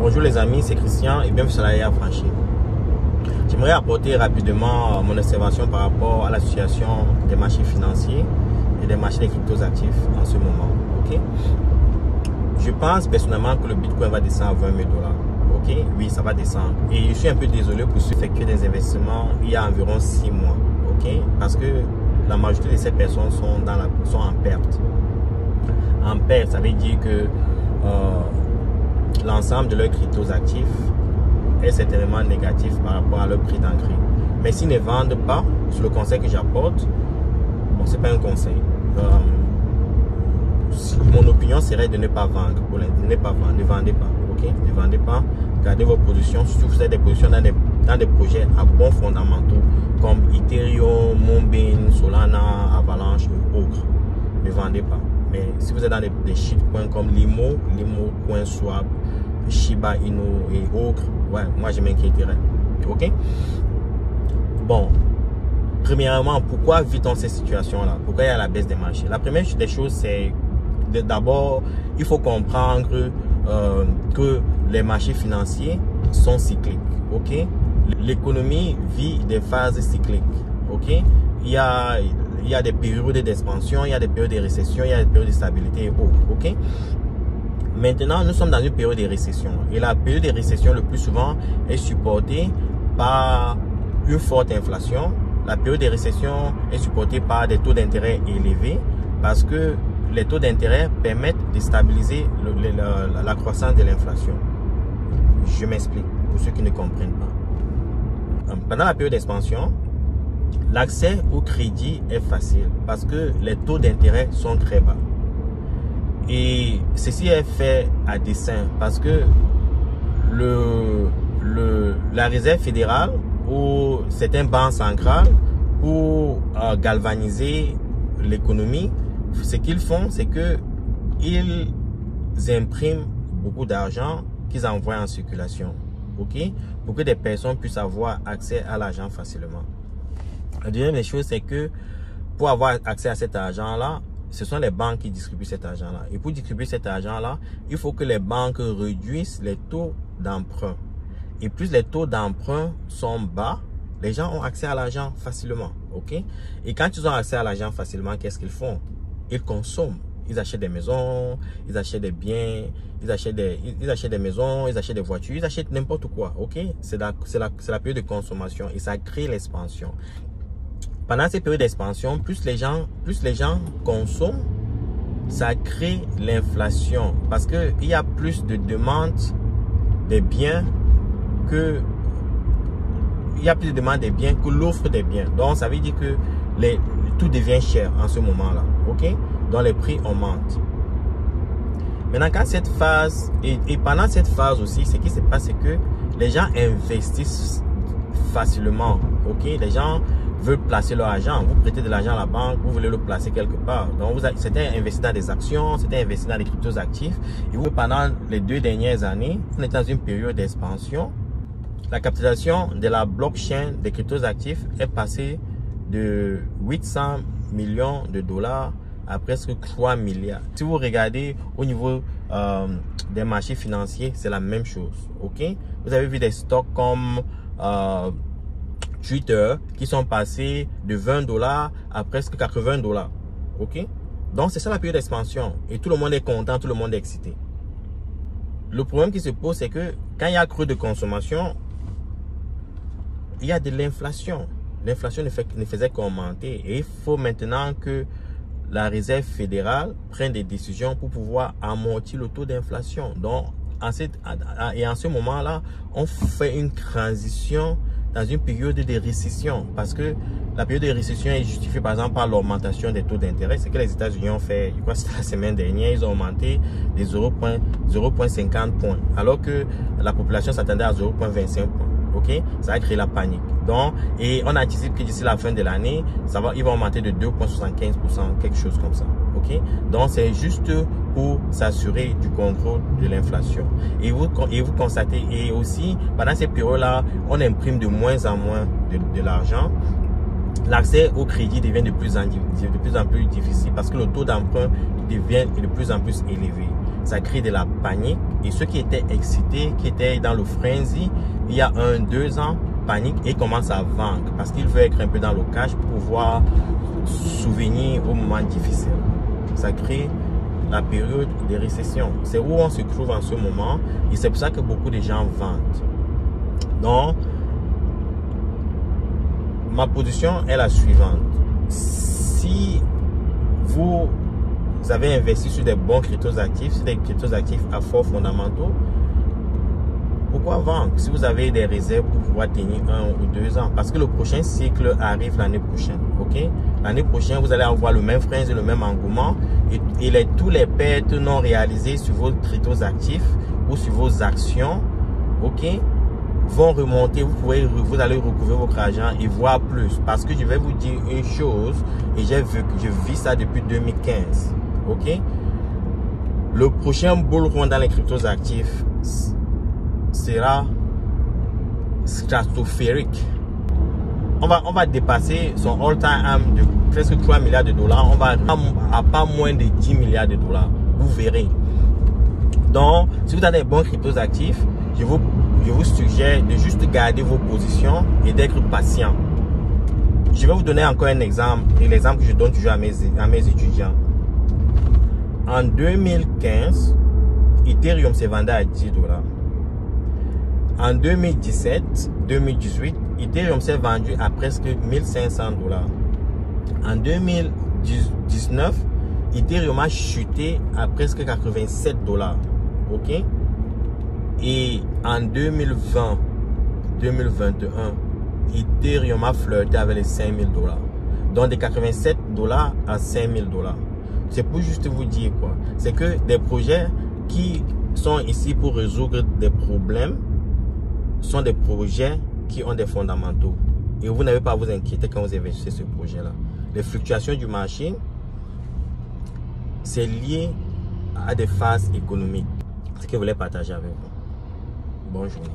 Bonjour les amis, c'est Christian et bienvenue sur l'AIA Franchi. J'aimerais apporter rapidement mon observation par rapport à la situation des marchés financiers et des marchés des cryptos actifs en ce moment. Okay? Je pense personnellement que le Bitcoin va descendre à 20 000 $. Okay? Oui, ça va descendre. Et je suis un peu désolé pour effectuer des investissements il y a environ 6 mois. Okay? Parce que la majorité de ces personnes sont en perte. En perte, ça veut dire que l'ensemble de leurs cryptos actifs est certainement négatif par rapport à leur prix d'entrée. Mais s'ils ne vendent pas, sur le conseil que j'apporte, bon, c'est pas un conseil. Mon opinion serait de ne pas vendre. Ne pas vendre, ne vendez pas. Ok, ne vendez pas. Gardez vos positions. Surtout si vous avez des positions dans des projets à bons fondamentaux comme Ethereum, Moonbeam, Solana, Avalanche ou autres. Ne vendez pas. Mais si vous êtes dans des shitcoins comme Limo, CoinSwap, Shiba Inu et autres, ouais, moi je m'inquiéterais. Ok? Bon, premièrement, pourquoi vit-on ces situations-là? Pourquoi il y a la baisse des marchés? La première des choses, c'est d'abord, il faut comprendre que les marchés financiers sont cycliques. Ok? L'économie vit des phases cycliques. Ok? Il y a des périodes d'expansion, il y a des périodes de récession, il y a des périodes de stabilité et autres. Ok? Maintenant, nous sommes dans une période de récession. Et la période de récession, le plus souvent, est supportée par une forte inflation. La période de récession est supportée par des taux d'intérêt élevés parce que les taux d'intérêt permettent de stabiliser la croissance de l'inflation. Je m'explique pour ceux qui ne comprennent pas. Pendant la période d'expansion, l'accès au crédit est facile parce que les taux d'intérêt sont très bas. Et ceci est fait à dessein parce que la Réserve fédérale ou certaines banques centrales, pour galvaniser l'économie, ce qu'ils font, c'est qu'ils impriment beaucoup d'argent qu'ils envoient en circulation, ok, pour que des personnes puissent avoir accès à l'argent facilement. La deuxième des choses, c'est que pour avoir accès à cet argent-là, ce sont les banques qui distribuent cet argent-là. Et pour distribuer cet argent-là, il faut que les banques réduisent les taux d'emprunt. Et plus les taux d'emprunt sont bas, les gens ont accès à l'argent facilement. Ok? Et quand ils ont accès à l'argent facilement, qu'est-ce qu'ils font? Ils consomment. Ils achètent des maisons, ils achètent des biens, ils achètent des maisons, ils achètent des voitures, ils achètent n'importe quoi. Ok? C'est la période de consommation et ça crée l'expansion. Pendant ces périodes d'expansion, plus les gens consomment, ça crée l'inflation parce que il y a plus de demandes des biens que l'offre des biens. Donc ça veut dire que tout devient cher en ce moment-là. Ok? Donc les prix augmentent. Maintenant, quand cette phase et pendant cette phase aussi, ce qui se passe, c'est que les gens investissent facilement. Ok? Les gens veulent placer leur argent. Vous prêtez de l'argent à la banque, vous voulez le placer quelque part. Donc, c'était investi dans des actions, c'était investi dans des cryptos actifs. Et vous, pendant les 2 dernières années, on est dans une période d'expansion. La capitalisation de la blockchain des cryptos actifs est passée de 800 millions de dollars à presque 3 milliards. Si vous regardez au niveau des marchés financiers, c'est la même chose. Ok? Vous avez vu des stocks comme Twitter qui sont passés de 20 $ à presque 80 $. Ok? Donc c'est ça la période d'expansion et tout le monde est content, tout le monde est excité. Le problème qui se pose, c'est que quand il y a creux de consommation, il y a de l'inflation. L'inflation ne faisait qu'augmenter et il faut maintenant que la Réserve fédérale prenne des décisions pour pouvoir amortir le taux d'inflation. Donc en ce moment-là, on fait une transition dans une période de récession parce que la période de récession est justifiée par exemple par l'augmentation des taux d'intérêt. C'est que les États-Unis ont fait, je crois que c'était la semaine dernière, ils ont augmenté des 0,50 points alors que la population s'attendait à 0,25 points. Ok, ça a créé la panique. Donc, et on anticipe que d'ici la fin de l'année, ils vont augmenter de 2,75%, quelque chose comme ça. Ok, donc c'est juste pour s'assurer du contrôle de l'inflation. Et vous constatez, et aussi pendant ces périodes-là, on imprime de moins en moins de l'argent. L'accès au crédit devient de plus en plus difficile parce que le taux d'emprunt devient de plus en plus élevé. Ça crée de la panique Et ceux qui étaient excités, qui étaient dans le frenzy, il y a 1-2 ans, panique et commencent à vendre parce qu'ils veulent être un peu dans le cash pour pouvoir souvenir au moment difficile. Ça crée la période de récession. C'est où on se trouve en ce moment et c'est pour ça que beaucoup de gens vendent. Donc, ma position est la suivante. Si vous avez investi sur des bons crypto-actifs, sur des crypto-actifs à forts fondamentaux, pourquoi vendre si vous avez des réserves pour pouvoir tenir 1 ou 2 ans? Parce que le prochain cycle arrive l'année prochaine. Ok? L'année prochaine, vous allez avoir le même frein et le même engouement et tous les pertes non réalisées sur vos crypto-actifs ou sur vos actions, ok, vont remonter. Vous allez recouvrir votre argent et voir plus. Parce que je vais vous dire une chose et je vis ça depuis 2015. Ok? Le prochain bull run dans les crypto-actifs sera stratosphérique. On va dépasser son all-time de presque 3 milliards de dollars. On va à pas moins de 10 milliards de dollars. Vous verrez. Donc, si vous avez des bons cryptos actifs, je vous suggère de juste garder vos positions et d'être patient. Je vais vous donner encore un exemple, et l'exemple que je donne toujours à mes étudiants. En 2015, Ethereum s'est vendu à 10 dollars. En 2017, 2018, Ethereum s'est vendu à presque 1500 dollars. En 2019, Ethereum a chuté à presque 87 dollars. Ok? Et en 2020, 2021, Ethereum a flirté avec les 5000 dollars. Donc de 87 dollars à 5000 dollars. C'est pour juste vous dire quoi. C'est que des projets qui sont ici pour résoudre des problèmes sont des projets qui ont des fondamentaux. Et vous n'avez pas à vous inquiéter quand vous investissez ce projet-là. Les fluctuations du marché, c'est lié à des phases économiques. Ce que je voulais partager avec vous. Bonne journée.